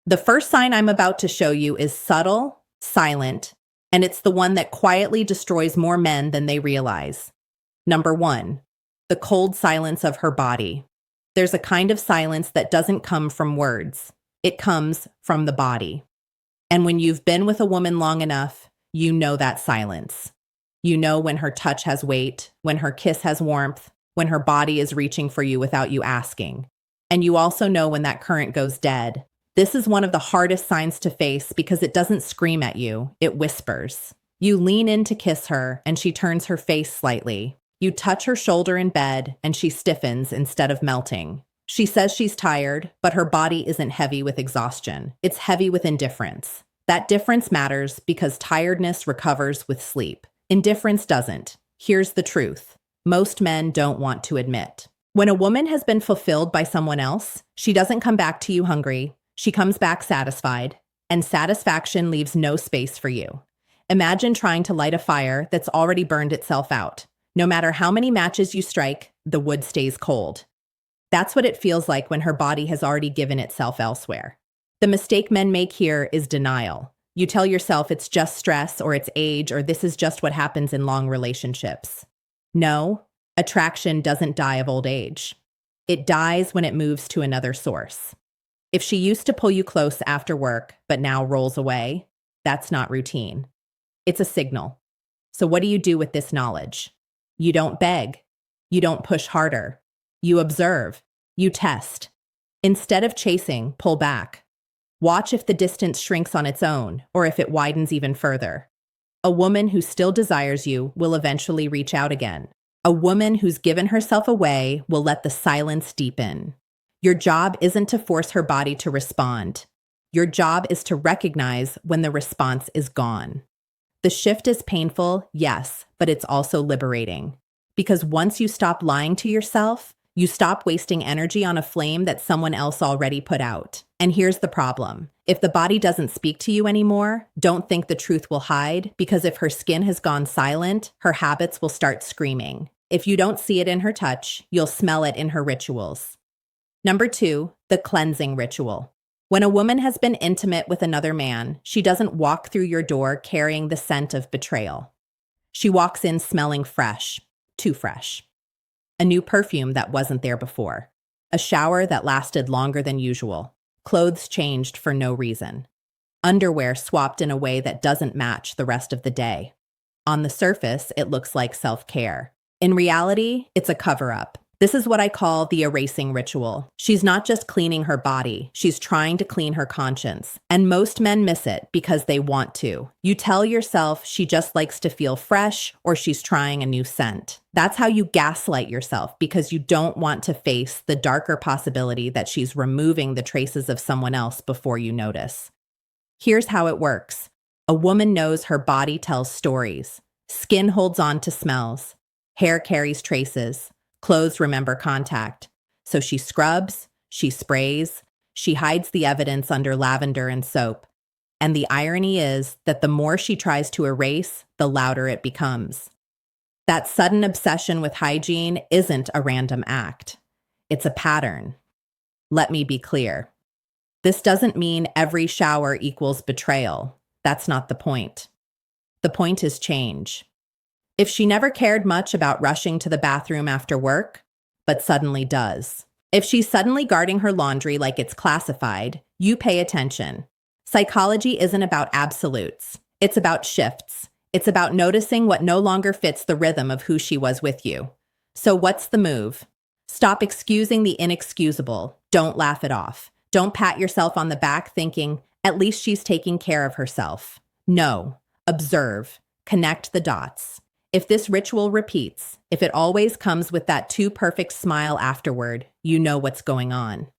The first sign I'm about to show you is subtle, silent, and it's the one that quietly destroys more men than they realize. Number 1, the cold silence of her body. There's a kind of silence that doesn't come from words. It comes from the body. And when you've been with a woman long enough, you know that silence. You know when her touch has weight, when her kiss has warmth, when her body is reaching for you without you asking. And you also know when that current goes dead. This is one of the hardest signs to face because it doesn't scream at you, it whispers. You lean in to kiss her, and she turns her face slightly. You touch her shoulder in bed, and she stiffens instead of melting. She says she's tired, but her body isn't heavy with exhaustion. It's heavy with indifference. That difference matters because tiredness recovers with sleep. Indifference doesn't. Here's the truth. Most men don't want to admit. When a woman has been fulfilled by someone else, she doesn't come back to you hungry. She comes back satisfied, and satisfaction leaves no space for you. Imagine trying to light a fire that's already burned itself out. No matter how many matches you strike, the wood stays cold. That's what it feels like when her body has already given itself elsewhere. The mistake men make here is denial. You tell yourself it's just stress or it's age or this is just what happens in long relationships. No, attraction doesn't die of old age. It dies when it moves to another source. If she used to pull you close after work, but now rolls away, that's not routine. It's a signal. So what do you do with this knowledge? You don't beg. You don't push harder. You observe. You test. Instead of chasing, pull back. Watch if the distance shrinks on its own, or if it widens even further. A woman who still desires you will eventually reach out again. A woman who's given herself away will let the silence deepen. Your job isn't to force her body to respond. Your job is to recognize when the response is gone. The shift is painful, yes, but it's also liberating. Because once you stop lying to yourself, you stop wasting energy on a flame that someone else already put out. And here's the problem. If the body doesn't speak to you anymore, don't think the truth will hide, because if her skin has gone silent, her habits will start screaming. If you don't see it in her touch, you'll smell it in her rituals. Number 2, the cleansing ritual. When a woman has been intimate with another man, she doesn't walk through your door carrying the scent of betrayal. She walks in smelling fresh, too fresh. A new perfume that wasn't there before. A shower that lasted longer than usual. Clothes changed for no reason. Underwear swapped in a way that doesn't match the rest of the day. On the surface, it looks like self-care. In reality, it's a cover-up. This is what I call the erasing ritual. She's not just cleaning her body, she's trying to clean her conscience. And most men miss it because they want to. You tell yourself she just likes to feel fresh or she's trying a new scent. That's how you gaslight yourself because you don't want to face the darker possibility that she's removing the traces of someone else before you notice. Here's how it works. A woman knows her body tells stories. Skin holds on to smells. Hair carries traces. Clothes remember contact. So she scrubs, she sprays, she hides the evidence under lavender and soap. And the irony is that the more she tries to erase, the louder it becomes. That sudden obsession with hygiene isn't a random act. It's a pattern. Let me be clear. This doesn't mean every shower equals betrayal. That's not the point. The point is change. If she never cared much about rushing to the bathroom after work, but suddenly does. If she's suddenly guarding her laundry like it's classified, you pay attention. Psychology isn't about absolutes. It's about shifts. It's about noticing what no longer fits the rhythm of who she was with you. So what's the move? Stop excusing the inexcusable. Don't laugh it off. Don't pat yourself on the back thinking, at least she's taking care of herself. No. Observe. Connect the dots. If this ritual repeats, if it always comes with that too perfect smile afterward, you know what's going on.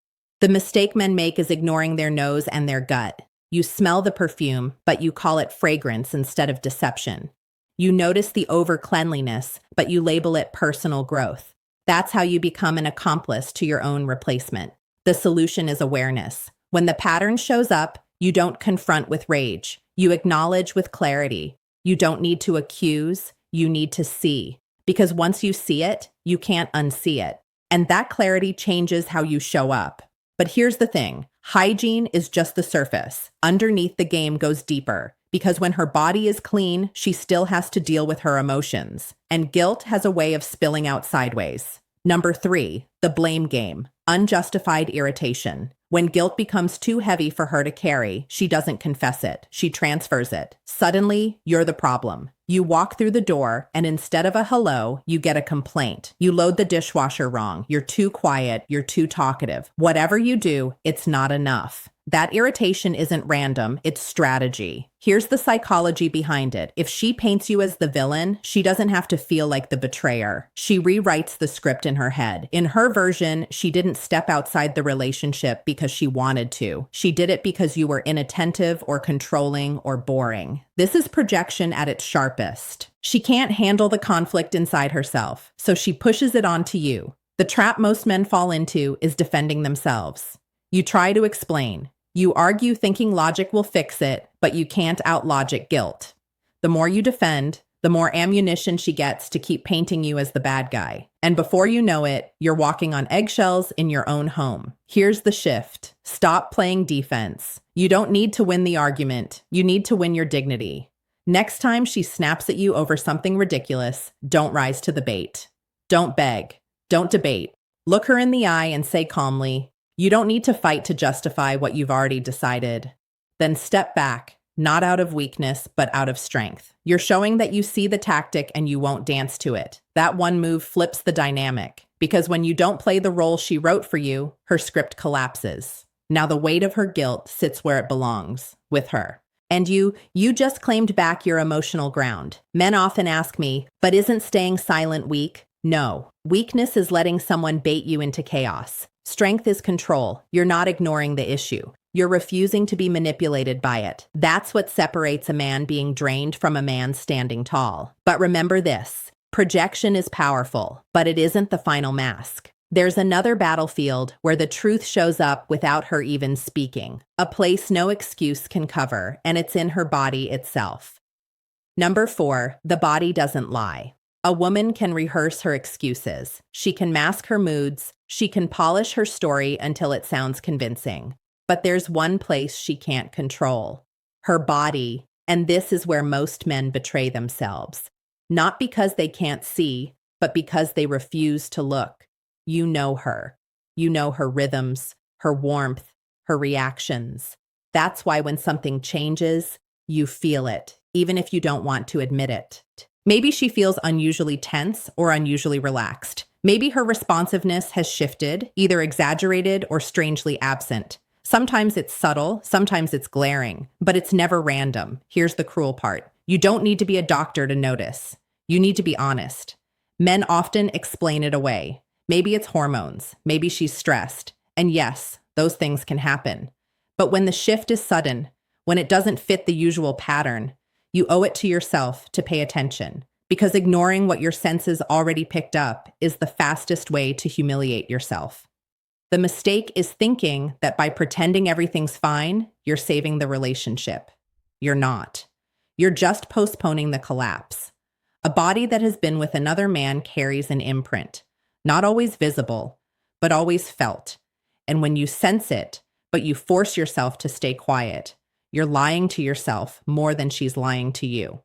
The mistake men make is ignoring their nose and their gut. You smell the perfume, but you call it fragrance instead of deception. You notice the over-cleanliness, but you label it personal growth. That's how you become an accomplice to your own replacement. The solution is awareness. When the pattern shows up, you don't confront with rage. You acknowledge with clarity. You don't need to accuse. You need to see, because once you see it, you can't unsee it. And that clarity changes how you show up. But here's the thing, Hygiene is just the surface. Underneath, the game goes deeper. Because when her body is clean, she still has to deal with her emotions. And guilt has a way of spilling out sideways. Number 3, the blame game. Unjustified irritation. When guilt becomes too heavy for her to carry, she doesn't confess it. She transfers it. Suddenly, you're the problem. You walk through the door, and instead of a hello, you get a complaint. You load the dishwasher wrong. You're too quiet. You're too talkative. Whatever you do, it's not enough. That irritation isn't random, it's strategy. Here's the psychology behind it. If she paints you as the villain, she doesn't have to feel like the betrayer. She rewrites the script in her head. In her version, she didn't step outside the relationship because she wanted to. She did it because you were inattentive or controlling or boring. This is projection at its sharpest. She can't handle the conflict inside herself, so she pushes it onto you. The trap most men fall into is defending themselves. You try to explain. You argue thinking logic will fix it, but you can't out-logic guilt. The more you defend, the more ammunition she gets to keep painting you as the bad guy. And before you know it, you're walking on eggshells in your own home. Here's the shift. Stop playing defense. You don't need to win the argument. You need to win your dignity. Next time she snaps at you over something ridiculous, don't rise to the bait. Don't beg. Don't debate. Look her in the eye and say calmly, "You don't need to fight to justify what you've already decided." Then step back, not out of weakness, but out of strength. You're showing that you see the tactic and you won't dance to it. That one move flips the dynamic, because when you don't play the role she wrote for you, her script collapses. Now the weight of her guilt sits where it belongs, with her. And you just claimed back your emotional ground. Men often ask me, but isn't staying silent weak? No. Weakness is letting someone bait you into chaos. Strength is control. You're not ignoring the issue. You're refusing to be manipulated by it. That's what separates a man being drained from a man standing tall. But remember this, projection is powerful, but it isn't the final mask. There's another battlefield where the truth shows up without her even speaking. A place no excuse can cover, and it's in her body itself. Number 4, the body doesn't lie. A woman can rehearse her excuses. She can mask her moods. She can polish her story until it sounds convincing. But there's one place she can't control. Her body. And this is where most men betray themselves. Not because they can't see, but because they refuse to look. You know her. You know her rhythms, her warmth, her reactions. That's why when something changes, you feel it, even if you don't want to admit it. Maybe she feels unusually tense or unusually relaxed. Maybe her responsiveness has shifted, either exaggerated or strangely absent. Sometimes it's subtle, sometimes it's glaring, but it's never random. Here's the cruel part. You don't need to be a doctor to notice. You need to be honest. Men often explain it away. Maybe it's hormones. Maybe she's stressed. And yes, those things can happen. But when the shift is sudden, when it doesn't fit the usual pattern, you owe it to yourself to pay attention, because ignoring what your senses already picked up is the fastest way to humiliate yourself. The mistake is thinking that by pretending everything's fine, you're saving the relationship. You're not. You're just postponing the collapse. A body that has been with another man carries an imprint, not always visible, but always felt. And when you sense it, but you force yourself to stay quiet, you're lying to yourself more than she's lying to you.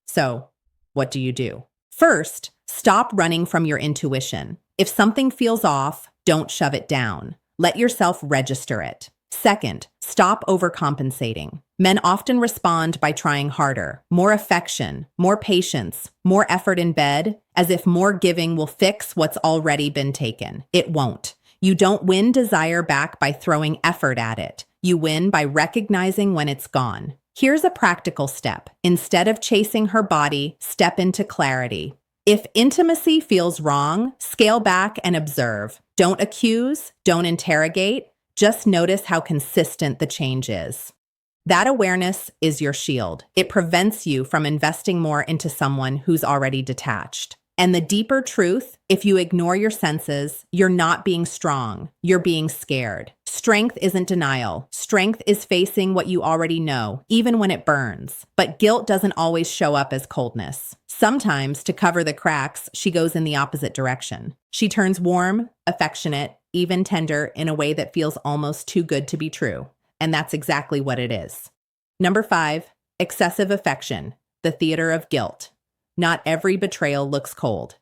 So, what do you do? First, stop running from your intuition. If something feels off, don't shove it down. Let yourself register it. Second, stop overcompensating. Men often respond by trying harder, more affection, more patience, more effort in bed, as if more giving will fix what's already been taken. It won't. You don't win desire back by throwing effort at it. You win by recognizing when it's gone. Here's a practical step. Instead of chasing her body, step into clarity. If intimacy feels wrong, scale back and observe. Don't accuse, don't interrogate, just notice how consistent the change is. That awareness is your shield. It prevents you from investing more into someone who's already detached. And the deeper truth, if you ignore your senses, you're not being strong, you're being scared. Strength isn't denial. Strength is facing what you already know, even when it burns. But guilt doesn't always show up as coldness. Sometimes, to cover the cracks, she goes in the opposite direction. She turns warm, affectionate, even tender, in a way that feels almost too good to be true. And that's exactly what it is. Number 5, excessive affection, the theater of guilt. Not every betrayal looks cold.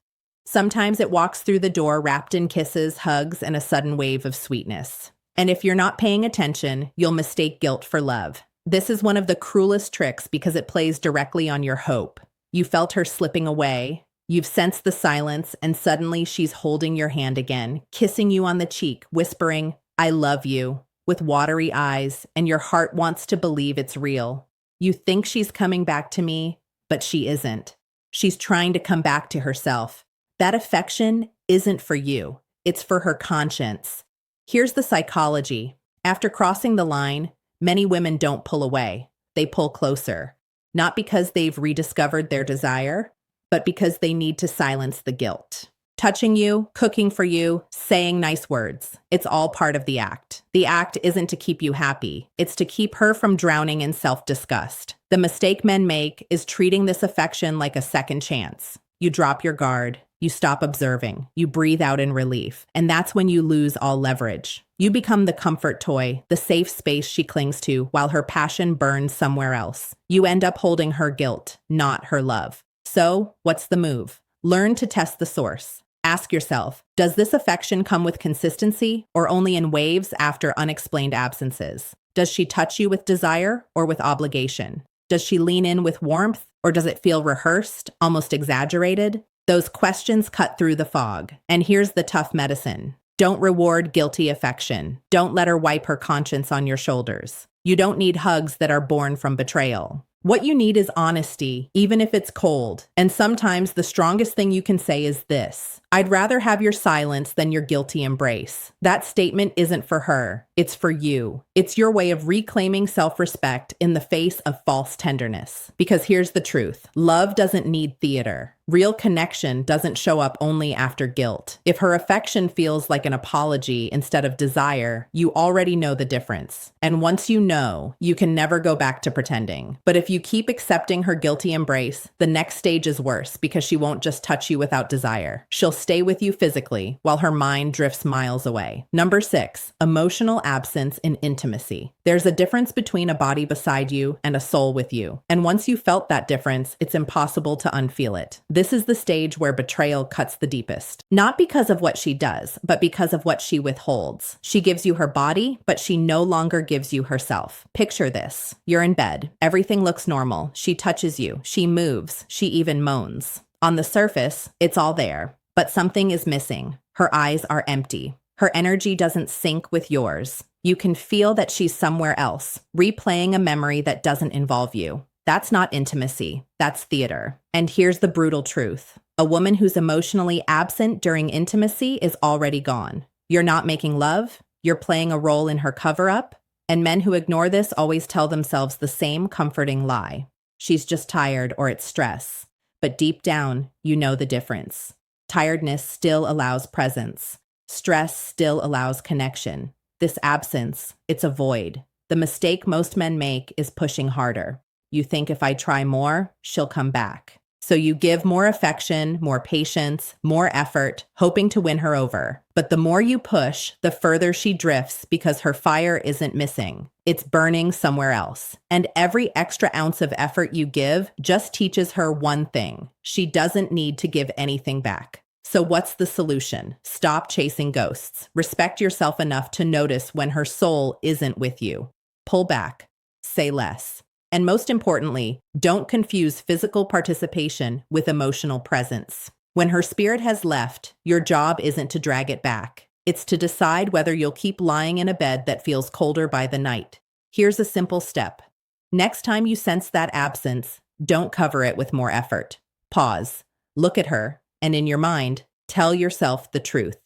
Sometimes it walks through the door wrapped in kisses, hugs, and a sudden wave of sweetness. And if you're not paying attention, you'll mistake guilt for love. This is one of the cruelest tricks because it plays directly on your hope. You felt her slipping away. You've sensed the silence, and suddenly she's holding your hand again, kissing you on the cheek, whispering, "I love you," with watery eyes, and your heart wants to believe it's real. You think she's coming back to me, but she isn't. She's trying to come back to herself. That affection isn't for you. It's for her conscience. Here's the psychology. After crossing the line, many women don't pull away. They pull closer. Not because they've rediscovered their desire, but because they need to silence the guilt. Touching you, cooking for you, saying nice words. It's all part of the act. The act isn't to keep you happy. It's to keep her from drowning in self-disgust. The mistake men make is treating this affection like a second chance. You drop your guard. You stop observing. You breathe out in relief. And that's when you lose all leverage. You become the comfort toy, the safe space she clings to while her passion burns somewhere else. You end up holding her guilt, not her love. So, what's the move? Learn to test the source. Ask yourself, does this affection come with consistency or only in waves after unexplained absences? Does she touch you with desire or with obligation? Does she lean in with warmth or does it feel rehearsed, almost exaggerated? Those questions cut through the fog. And here's the tough medicine. Don't reward guilty affection. Don't let her wipe her conscience on your shoulders. You don't need hugs that are born from betrayal. What you need is honesty, even if it's cold. And sometimes the strongest thing you can say is this: I'd rather have your silence than your guilty embrace. That statement isn't for her. It's for you. It's your way of reclaiming self-respect in the face of false tenderness. Because here's the truth. Love doesn't need theater. Real connection doesn't show up only after guilt. If her affection feels like an apology instead of desire, you already know the difference. And once you know, you can never go back to pretending. But if you keep accepting her guilty embrace, the next stage is worse because she won't just touch you without desire. She'll stay with you physically while her mind drifts miles away. Number 6, emotional absence in intimacy. There's a difference between a body beside you and a soul with you. And once you felt that difference, it's impossible to unfeel it. This is the stage where betrayal cuts the deepest. Not because of what she does, but because of what she withholds. She gives you her body, but she no longer gives you herself. Picture this. You're in bed. Everything looks normal. She touches you. She moves. She even moans. On the surface, it's all there. But something is missing. Her eyes are empty. Her energy doesn't sync with yours. You can feel that she's somewhere else, replaying a memory that doesn't involve you. That's not intimacy. That's theater. And here's the brutal truth. A woman who's emotionally absent during intimacy is already gone. You're not making love. You're playing a role in her cover-up. And men who ignore this always tell themselves the same comforting lie. She's just tired or it's stress. But deep down, you know the difference. Tiredness still allows presence. Stress still allows connection. This absence, it's a void. The mistake most men make is pushing harder. You think if I try more, she'll come back. So you give more affection, more patience, more effort, hoping to win her over. But the more you push, the further she drifts because her fire isn't missing. It's burning somewhere else. And every extra ounce of effort you give just teaches her one thing. She doesn't need to give anything back. So what's the solution? Stop chasing ghosts. Respect yourself enough to notice when her soul isn't with you. Pull back. Say less. And most importantly, don't confuse physical participation with emotional presence. When her spirit has left, your job isn't to drag it back. It's to decide whether you'll keep lying in a bed that feels colder by the night. Here's a simple step. Next time you sense that absence, don't cover it with more effort. Pause, look at her, and in your mind, tell yourself the truth.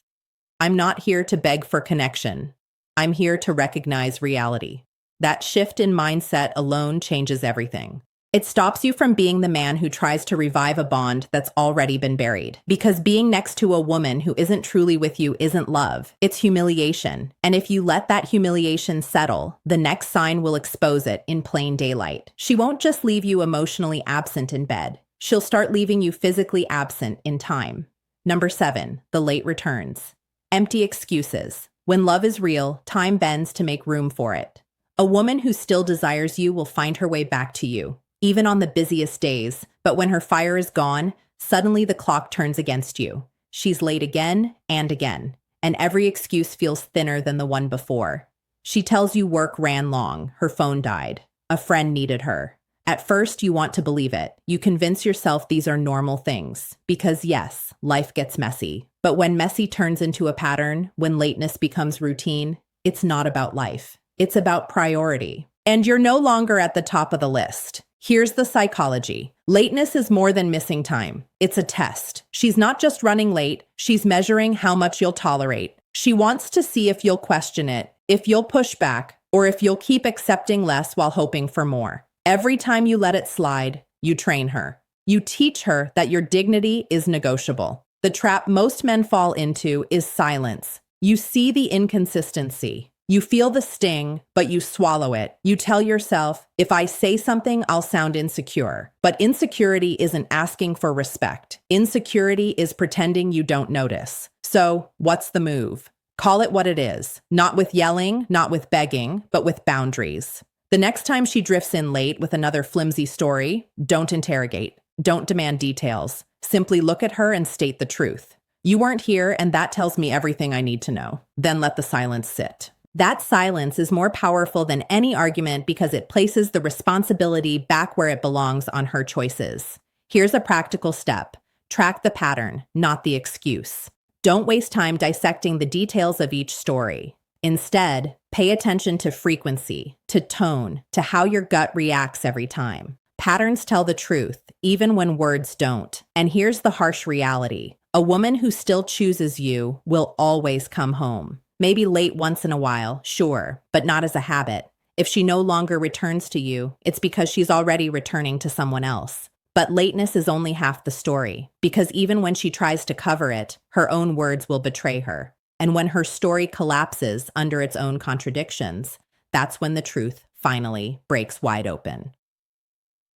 I'm not here to beg for connection. I'm here to recognize reality. That shift in mindset alone changes everything. It stops you from being the man who tries to revive a bond that's already been buried. Because being next to a woman who isn't truly with you isn't love, it's humiliation. And if you let that humiliation settle, the next sign will expose it in plain daylight. She won't just leave you emotionally absent in bed. She'll start leaving you physically absent in time. Number 7, the late returns. Empty excuses. When love is real, time bends to make room for it. A woman who still desires you will find her way back to you, even on the busiest days, but when her fire is gone, suddenly the clock turns against you. She's late again and again, and every excuse feels thinner than the one before. She tells you work ran long, her phone died, a friend needed her. At first, you want to believe it. You convince yourself these are normal things, because yes, life gets messy. But when messy turns into a pattern, when lateness becomes routine, it's not about life. It's about priority. And you're no longer at the top of the list. Here's the psychology. Lateness is more than missing time. It's a test. She's not just running late, she's measuring how much you'll tolerate. She wants to see if you'll question it, if you'll push back, or if you'll keep accepting less while hoping for more. Every time you let it slide, you train her. You teach her that your dignity is negotiable. The trap most men fall into is silence. You see the inconsistency. You feel the sting, but you swallow it. You tell yourself, if I say something, I'll sound insecure. But insecurity isn't asking for respect. Insecurity is pretending you don't notice. So, what's the move? Call it what it is. Not with yelling, not with begging, but with boundaries. The next time she drifts in late with another flimsy story, don't interrogate. Don't demand details. Simply look at her and state the truth. You weren't here, and that tells me everything I need to know. Then let the silence sit. That silence is more powerful than any argument because it places the responsibility back where it belongs on her choices. Here's a practical step. Track the pattern, not the excuse. Don't waste time dissecting the details of each story. Instead, pay attention to frequency, to tone, to how your gut reacts every time. Patterns tell the truth, even when words don't. And here's the harsh reality. A woman who still chooses you will always come home. Maybe late once in a while, sure, but not as a habit. If she no longer returns to you, it's because she's already returning to someone else. But lateness is only half the story, because even when she tries to cover it, her own words will betray her. And when her story collapses under its own contradictions, that's when the truth finally breaks wide open.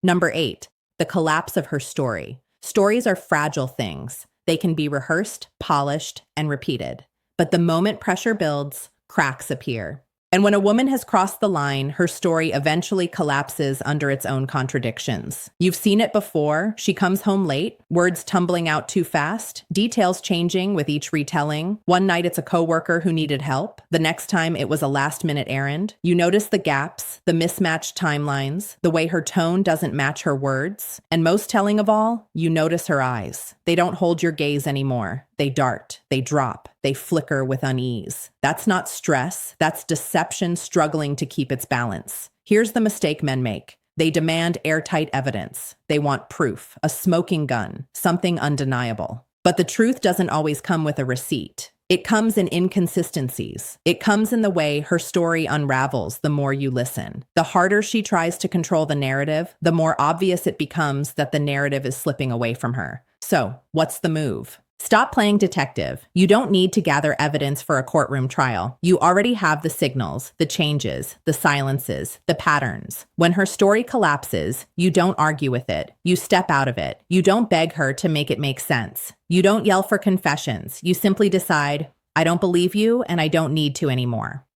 Number 8, the collapse of her story. Stories are fragile things. They can be rehearsed, polished, and repeated. But the moment pressure builds, cracks appear. And when a woman has crossed the line, her story eventually collapses under its own contradictions. You've seen it before. She comes home late, words tumbling out too fast, details changing with each retelling. One night it's a coworker who needed help. The next time it was a last-minute errand. You notice the gaps, the mismatched timelines, the way her tone doesn't match her words. And most telling of all, you notice her eyes. They don't hold your gaze anymore. They dart, they drop, they flicker with unease. That's not stress, that's deception struggling to keep its balance. Here's the mistake men make. They demand airtight evidence. They want proof, a smoking gun, something undeniable. But the truth doesn't always come with a receipt. It comes in inconsistencies. It comes in the way her story unravels the more you listen. The harder she tries to control the narrative, the more obvious it becomes that the narrative is slipping away from her. So, what's the move? Stop playing detective. You don't need to gather evidence for a courtroom trial. You already have the signals, the changes, the silences, the patterns. When her story collapses, you don't argue with it. You step out of it. You don't beg her to make it make sense. You don't yell for confessions. You simply decide, I don't believe you and I don't need to anymore.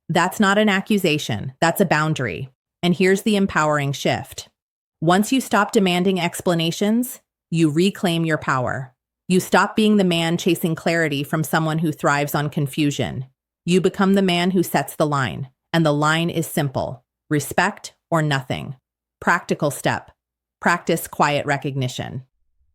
That's not an accusation. That's a boundary. And here's the empowering shift. Once you stop demanding explanations, you reclaim your power. You stop being the man chasing clarity from someone who thrives on confusion. You become the man who sets the line, and the line is simple: respect or nothing. Practical step: practice quiet recognition.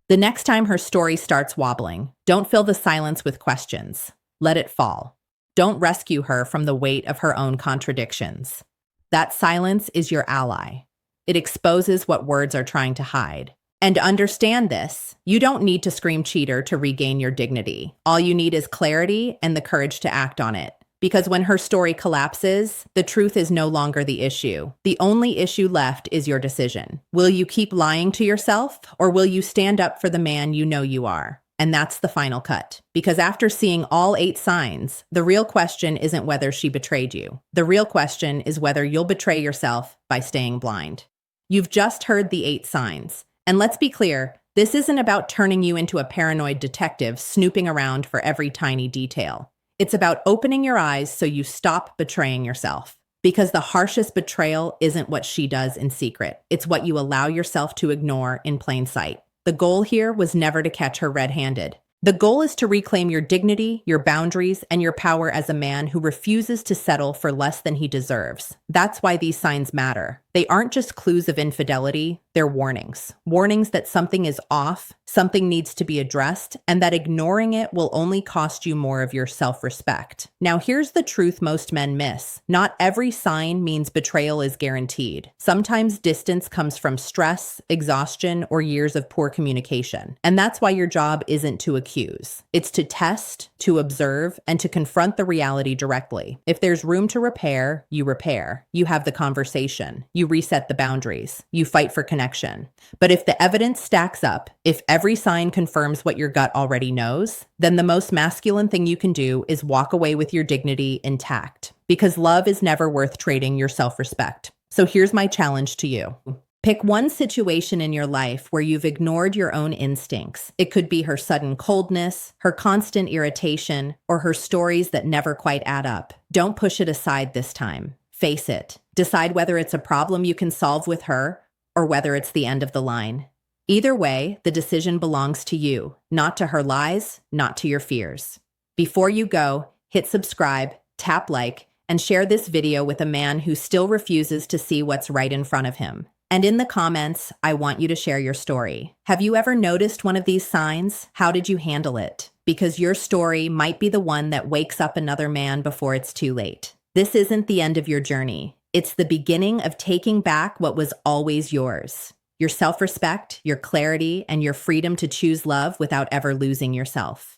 The next time her story starts wobbling, don't fill the silence with questions. Let it fall. Don't rescue her from the weight of her own contradictions. That silence is your ally. It exposes what words are trying to hide. And to understand this, you don't need to scream cheater to regain your dignity. All you need is clarity and the courage to act on it. Because when her story collapses, the truth is no longer the issue. The only issue left is your decision. Will you keep lying to yourself, or will you stand up for the man you know you are? And that's the final cut. Because after seeing all 8 signs, the real question isn't whether she betrayed you. The real question is whether you'll betray yourself by staying blind. You've just heard the 8 signs. And let's be clear, this isn't about turning you into a paranoid detective snooping around for every tiny detail. It's about opening your eyes so you stop betraying yourself. Because the harshest betrayal isn't what she does in secret. It's what you allow yourself to ignore in plain sight. The goal here was never to catch her red-handed. The goal is to reclaim your dignity, your boundaries, and your power as a man who refuses to settle for less than he deserves. That's why these signs matter. They aren't just clues of infidelity, they're warnings. Warnings that something is off, something needs to be addressed, and that ignoring it will only cost you more of your self-respect. Now, here's the truth most men miss. Not every sign means betrayal is guaranteed. Sometimes distance comes from stress, exhaustion, or years of poor communication. And that's why your job isn't to accuse. It's to test, to observe, and to confront the reality directly. If there's room to repair. You have the conversation. You reset the boundaries. You fight for connection. But if the evidence stacks up, if every sign confirms what your gut already knows, then the most masculine thing you can do is walk away with your dignity intact. Because love is never worth trading your self-respect. So here's my challenge to you. Pick one situation in your life where you've ignored your own instincts. It could be her sudden coldness, her constant irritation, or her stories that never quite add up. Don't push it aside this time. Face it. Decide whether it's a problem you can solve with her or whether it's the end of the line. Either way, the decision belongs to you, not to her lies, not to your fears. Before you go, hit subscribe, tap like, and share this video with a man who still refuses to see what's right in front of him. And in the comments, I want you to share your story. Have you ever noticed one of these signs? How did you handle it? Because your story might be the one that wakes up another man before it's too late. This isn't the end of your journey. It's the beginning of taking back what was always yours. Your self-respect, your clarity, and your freedom to choose love without ever losing yourself.